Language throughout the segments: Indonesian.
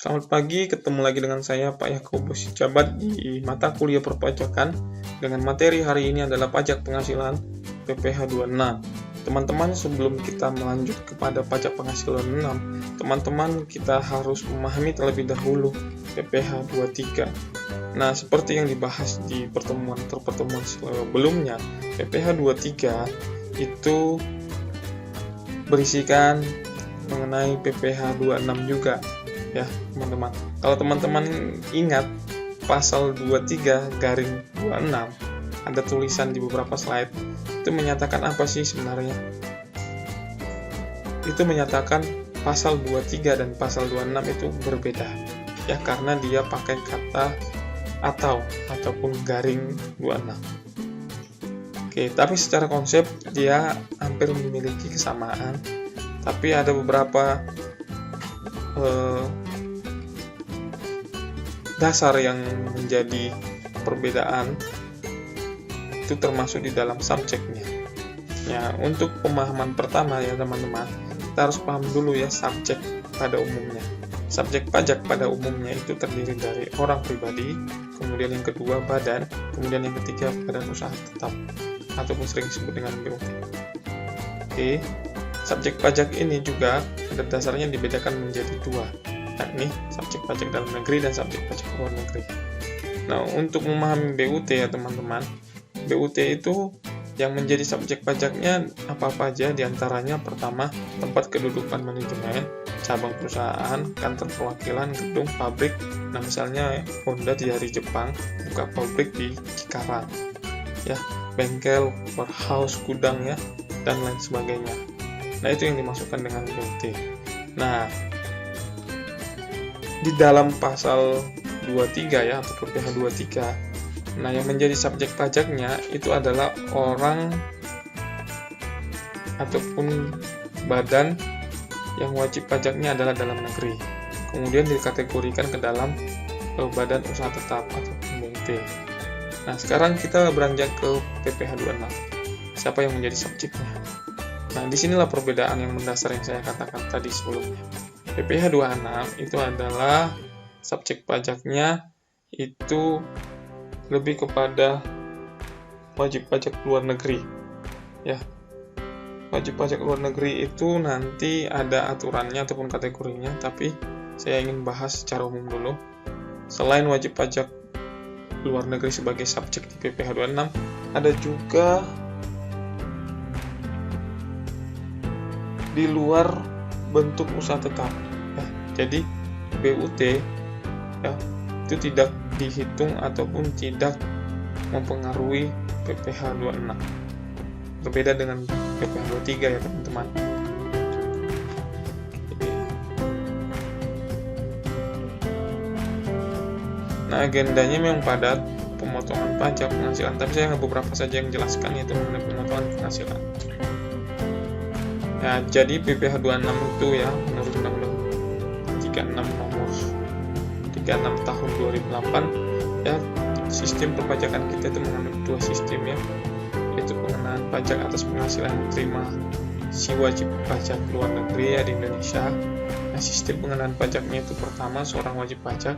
Selamat pagi, ketemu lagi dengan saya Pak Yakobus Jabat di mata kuliah perpajakan dengan materi hari ini adalah pajak penghasilan PPh 26. Teman-teman, sebelum kita melanjut kepada pajak penghasilan 6, teman-teman kita harus memahami terlebih dahulu PPh 23. Nah, seperti yang dibahas di pertemuan sebelumnya, PPh 23 itu berisikan mengenai PPh 26 juga. Ya teman-teman, kalau teman-teman ingat pasal 23 garing 26 ada tulisan di beberapa slide, itu menyatakan apa sih sebenarnya? Itu menyatakan pasal 23 dan pasal 26 itu berbeda ya, karena dia pakai kata ataupun garing 26. Oke, tapi secara konsep dia hampir memiliki kesamaan, tapi ada beberapa dasar yang menjadi perbedaan, itu termasuk di dalam subjeknya. Ya, untuk pemahaman pertama ya teman-teman, kita harus paham dulu ya subjek pada umumnya. Subjek pajak pada umumnya itu terdiri dari orang pribadi, kemudian yang kedua badan, kemudian yang ketiga badan usaha tetap ataupun sering disebut dengan BUT. Oke, subjek pajak ini juga pada dasarnya dibedakan menjadi dua, yakni subjek pajak dalam negeri dan subjek pajak luar negeri. Nah, untuk memahami BUT ya teman-teman, BUT itu yang menjadi subjek pajaknya apa-apa aja, diantaranya pertama tempat kedudukan manajemen, cabang perusahaan, kantor perwakilan, gedung, pabrik. Nah, misalnya Honda di hari Jepang buka pabrik di Cikarang, ya, bengkel, warehouse, gudang ya, dan lain sebagainya. Nah, itu yang dimasukkan dengan BUT. Nah, di dalam pasal 23 ya, atau PPh 23, nah yang menjadi subjek pajaknya itu adalah orang ataupun badan yang wajib pajaknya adalah dalam negeri, kemudian dikategorikan ke dalam badan usaha tetap atau BUT. Nah, sekarang kita beranjak ke PPh 26. Siapa yang menjadi subjeknya? Nah, disinilah perbedaan yang mendasar yang saya katakan tadi sebelumnya. PPh 26 itu adalah subjek pajaknya itu lebih kepada wajib pajak luar negeri. Ya. Wajib pajak luar negeri itu nanti ada aturannya ataupun kategorinya, tapi saya ingin bahas secara umum dulu. Selain wajib pajak luar negeri sebagai subjek di PPh 26, ada juga di luar bentuk usaha tetap ya. Jadi BUT ya itu tidak dihitung ataupun tidak mempengaruhi PPh 26. Berbeda dengan PPh 23 ya teman-teman. Nah, agendanya memang padat, pemotongan pajak penghasilan, tapi saya beberapa saja yang jelaskan, yaitu mengenai pemotongan penghasilan. Ya, jadi PPh 26 itu ya menurut Undang-Undang 36 nomor 36 tahun 2008 ya, sistem perpajakan kita itu mengandung dua sistem ya, yaitu pengenaan pajak atas penghasilan yang diterima si wajib pajak luar negeri ya di Indonesia. Nah, sistem pengenaan pajaknya itu pertama, seorang wajib pajak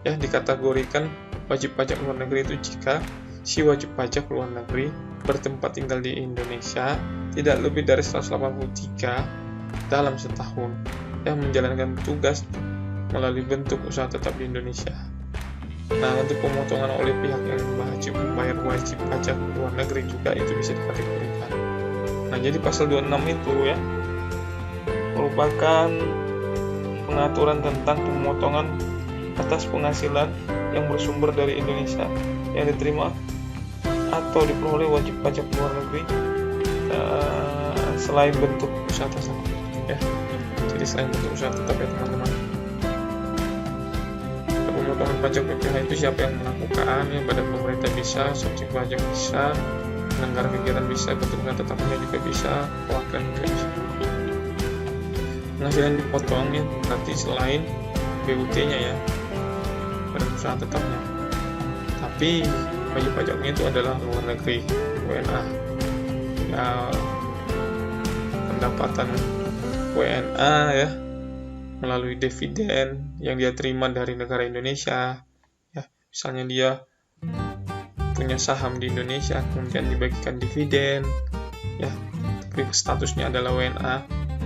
ya dikategorikan wajib pajak luar negeri itu jika si wajib pajak luar negeri bertempat tinggal di Indonesia tidak lebih dari 183 dalam setahun yang menjalankan tugas melalui bentuk usaha tetap di Indonesia. Nah, untuk pemotongan oleh pihak yang membayar wajib pajak luar negeri juga itu bisa dikategorikan. Nah, jadi pasal 26 itu ya merupakan pengaturan tentang pemotongan atas penghasilan yang bersumber dari Indonesia yang diterima atau diperoleh wajib pajak luar negeri selain bentuk usaha tetap ya. Jadi selain bentuk usaha tetap ya teman-teman. Pemotongan pajak PPh itu siapa yang melakukan ya, badan pemerintah bisa, subjek pajak bisa, penyelenggara kegiatan bisa, bentuk usaha tetapnya juga bisa, perwakilan juga bisa. Penghasilan dipotong ya berarti selain BUT-nya ya, badan usaha tetapnya, tapi wajib pajaknya itu adalah luar negeri, WNA ya, pendapatan WNA ya melalui dividen yang dia terima dari negara Indonesia. Ya, misalnya dia punya saham di Indonesia, kemudian dibagikan dividen, ya, tapi statusnya adalah WNA,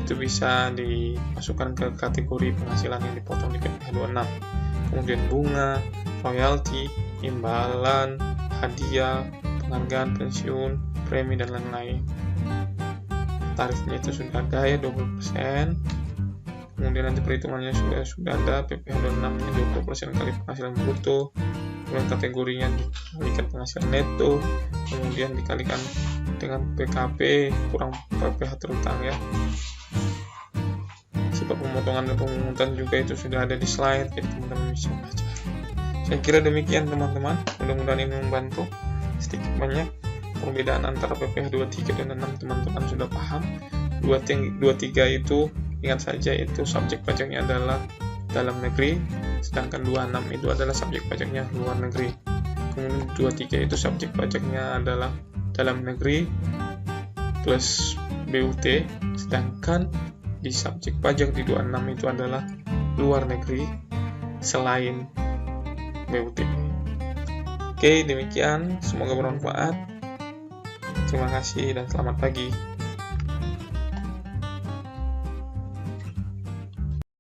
itu bisa dimasukkan ke kategori penghasilan yang dipotong di PPh 26. Kemudian bunga, royalti, imbalan, hadiah, penghargaan, pensiun, premi, dan lain-lain. Tarifnya itu sudah ada ya, 20%. Kemudian nanti perhitungannya sudah ada, PPh 26-nya 20% kali penghasilan bruto, kemudian kategorinya dikalikan penghasilan neto, kemudian dikalikan dengan PKP kurang PPh terutang ya. Sifat pemotongan dan pemungutan juga itu sudah ada di slide, jadi teman-teman bisa baca. Saya kira demikian teman-teman, mudah-mudahan ini membantu. Sedikit banyak perbedaan antara PPh 23 dan 6 teman-teman sudah paham. 23 itu ingat saja itu subjek pajaknya adalah dalam negeri, sedangkan 26 itu adalah subjek pajaknya luar negeri. Kemudian 23 itu subjek pajaknya adalah dalam negeri plus BUT, sedangkan di subjek pajak di 26 itu adalah luar negeri selain BUT. Oke, demikian, semoga bermanfaat. Terima kasih dan selamat pagi.